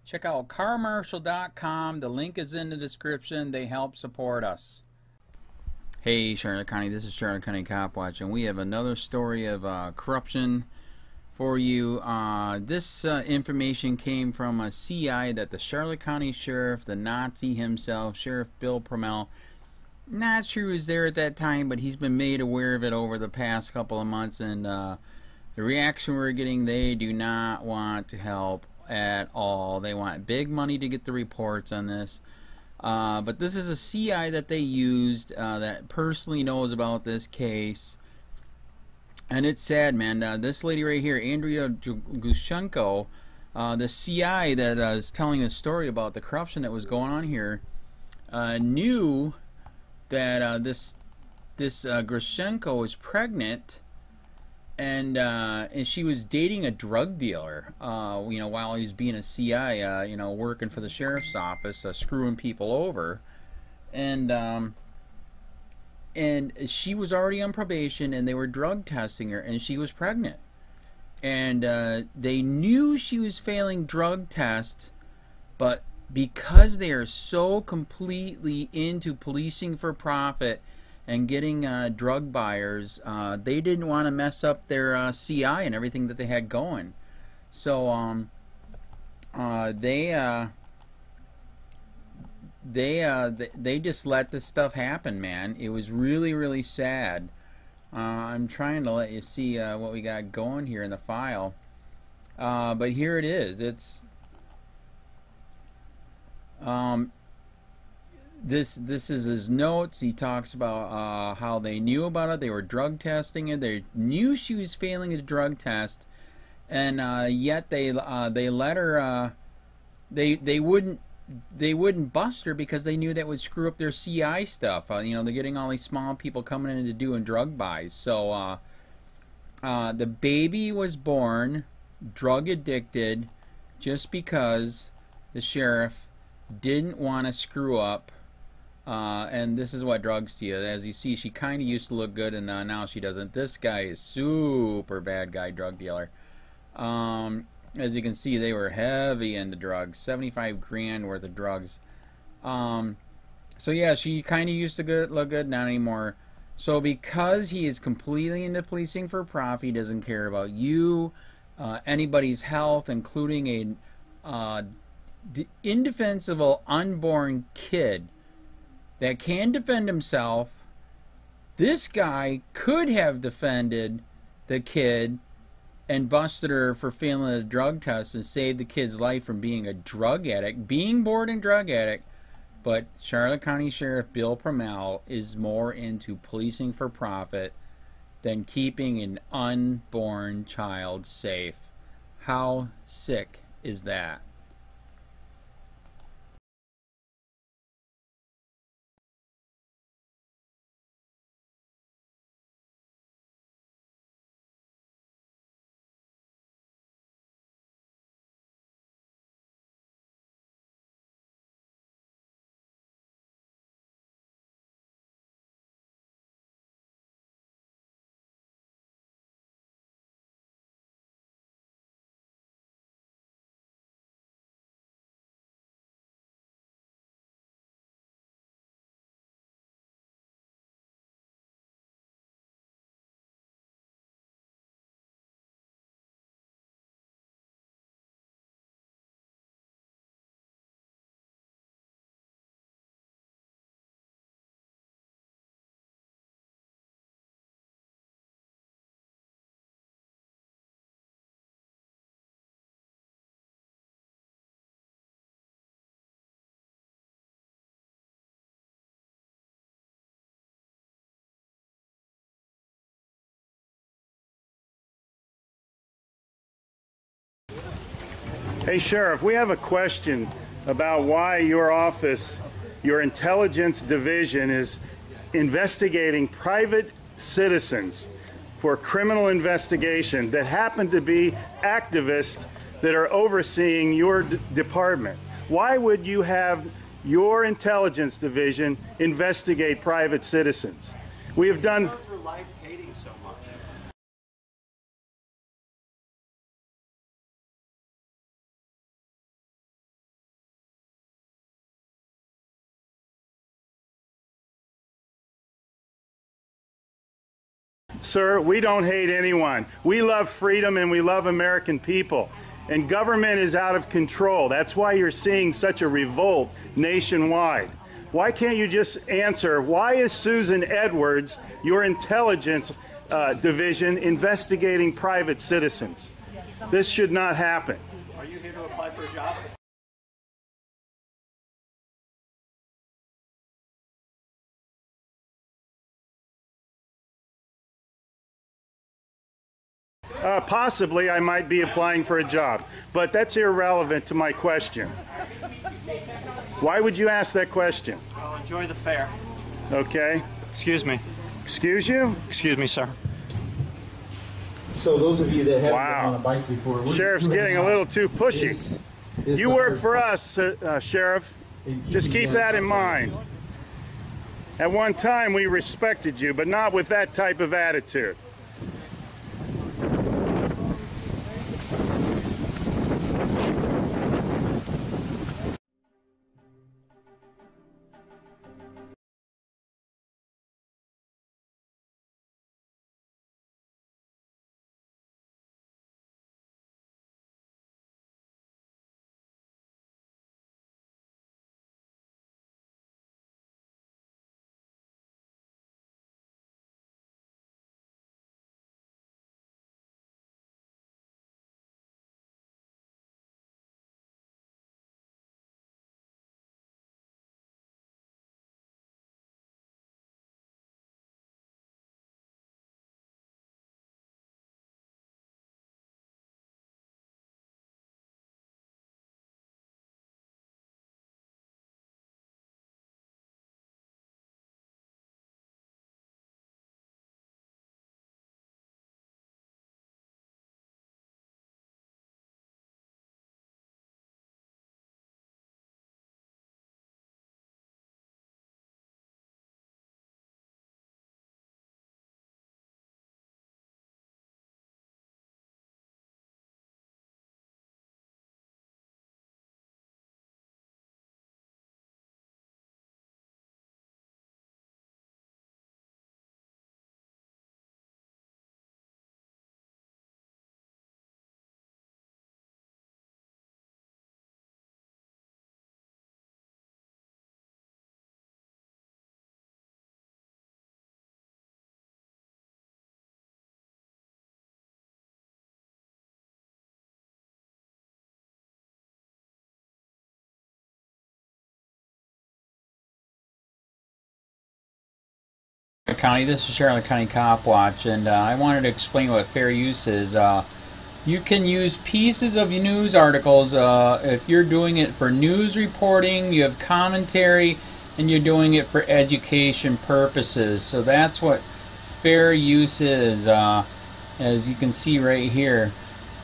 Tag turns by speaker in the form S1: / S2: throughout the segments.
S1: Check out carmarshal.com. The link is in the description. They help support us. Hey Charlotte County, this is Charlotte County COPWATCH, and we have another story of corruption for you. This information came from a CI that the Charlotte County Sheriff, the Nazi himself, Sheriff Bill Promell, not sure he was there at that time, but he's been made aware of it over the past couple of months, and the reaction we're getting, they do not want to help at all. They want big money to get the reports on this. But this is a CI that they used that personally knows about this case. And it's sad, man. This lady right here, Andrea Gushenko, the CI that is telling a story about the corruption that was going on here, knew that this Gushenko was pregnant, and she was dating a drug dealer, you know, while he was being a CI, you know, working for the sheriff's office, screwing people over, and she was already on probation, and they were drug testing her, and she was pregnant, and they knew she was failing drug tests, but because they are so completely into policing for profit and getting drug buyers, they didn't want to mess up their CI and everything that they had going. So they just let this stuff happen, man. It was really, really sad. I'm trying to let you see what we got going here in the file, but here it is. It's this is his notes. He talks about how they knew about it. They were drug testing it. They knew she was failing the drug test, and yet they let her. They wouldn't bust her because they knew that would screw up their CI stuff. You know, they're getting all these small people coming in to doing drug buys. So the baby was born drug addicted just because the sheriff didn't want to screw up. And this is what drugs to you. As you see, she kind of used to look good, and now she doesn't. This guy is super bad guy, drug dealer. As you can see, they were heavy into drugs, 75 grand worth of drugs. So yeah, she kind of used to look good, not anymore. So because he is completely into policing for profit, he doesn't care about you, anybody's health, including a indefensible unborn kid that can defend himself. This guy could have defended the kid and busted her for failing a drug test and saved the kid's life from being a drug addict, being born a drug addict. But Charlotte County Sheriff Bill Promell is more into policing for profit than keeping an unborn child safe. How sick is that?
S2: Hey Sheriff, we have a question about why your office, your intelligence division, is investigating private citizens for criminal investigation that happen to be activists that are overseeing your department. Why would you have your intelligence division investigate private citizens? We have done Sir, we don't hate anyone. We love freedom and we love American people. And government is out of control. That's why you're seeing such a revolt nationwide. Why can't you just answer, why is Susan Edwards, your intelligence division, investigating private citizens? This should not happen.
S3: Are you here to apply for a job?
S2: Possibly I might be applying for a job, but that's irrelevant to my question. Why would you ask that question?
S3: Well, enjoy the fair.
S2: Okay.
S3: Excuse me.
S2: Excuse you?
S3: Excuse me, sir.
S4: So those of you that haven't
S2: Wow.
S4: been on a bike before, we're
S2: Sheriff's
S4: just
S2: getting a little too pushy.
S4: is
S2: You
S4: the
S2: work
S4: hard
S2: for
S4: part.
S2: us, Sheriff.
S4: And
S2: Just keep that in mind. At one time we respected you, but not with that type of attitude.
S1: County. This is Sheriff County COPWATCH, and I wanted to explain what fair use is. You can use pieces of news articles if you're doing it for news reporting, you have commentary, and you're doing it for education purposes. So that's what fair use is, as you can see right here.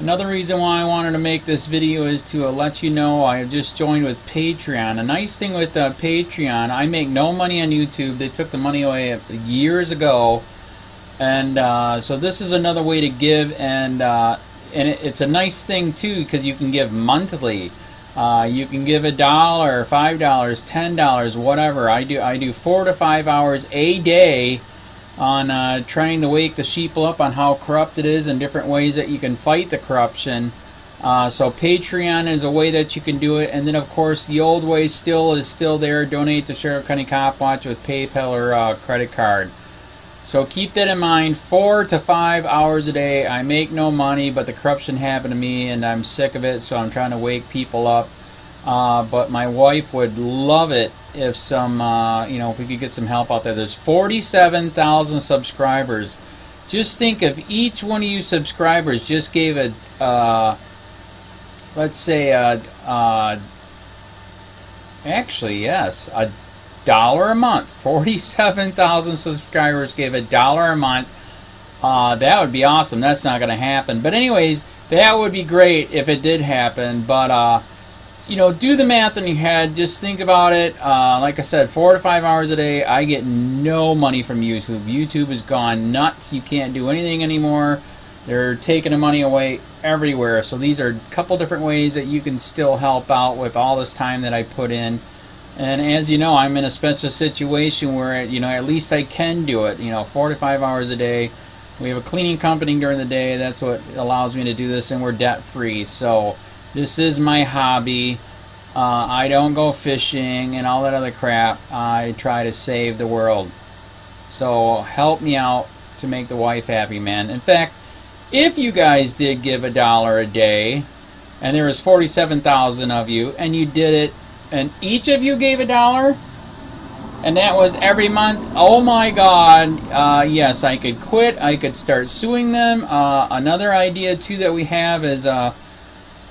S1: Another reason why I wanted to make this video is to let you know I just joined with Patreon. A nice thing with Patreon, I make no money on YouTube. They took the money away years ago, and so this is another way to give, and it's a nice thing too because you can give monthly. You can give $1, $5, $10, whatever. I do 4 to 5 hours a day on trying to wake the sheeple up on how corrupt it is and different ways that you can fight the corruption. So Patreon is a way that you can do it, and then of course the old way is still there. Donate to Sheriff County COPWATCH with PayPal or credit card. So keep that in mind. 4 to 5 hours a day. I make no money, but the corruption happened to me and I'm sick of it, so I'm trying to wake people up. But my wife would love it if if we could get some help out there. There's 47,000 subscribers. Just think if each one of you subscribers just gave let's say actually yes, $1 a month. 47,000 subscribers gave $1 a month. That would be awesome. That's not going to happen. But anyways, that would be great if it did happen. But do the math in your head. Just think about it. Like I said, 4 to 5 hours a day. I get no money from YouTube. YouTube has gone nuts. You can't do anything anymore. They're taking the money away everywhere. So these are a couple different ways that you can still help out with all this time that I put in. And as you know, I'm in a special situation where at least I can do it. 4 to 5 hours a day. We have a cleaning company during the day. That's what allows me to do this, and we're debt free. So this is my hobby. I don't go fishing and all that other crap. I try to save the world. So help me out to make the wife happy, man. In fact, if you guys did give $1 a day, and there was 47,000 of you, and you did it, and each of you gave $1, and that was every month, oh my God, yes, I could quit. I could start suing them. Another idea too that we have is,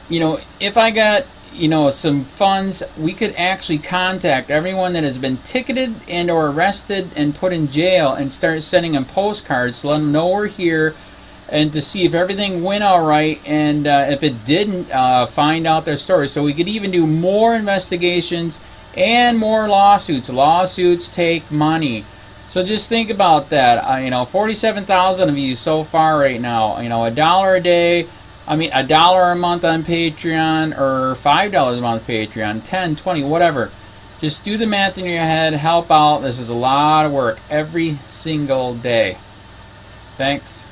S1: you know, if I got, you know, some funds, we could actually contact everyone that has been ticketed and or arrested and put in jail and start sending them postcards to let them know we're here, and to see if everything went all right, and if it didn't, find out their story. So we could even do more investigations and more lawsuits. Lawsuits take money. So just think about that. You know, 47,000 of you so far right now. You know, $1 a day. I mean, $1 a month on Patreon, or $5 a month Patreon, 10, 20, whatever. Just do the math in your head. Help out. This is a lot of work every single day. Thanks.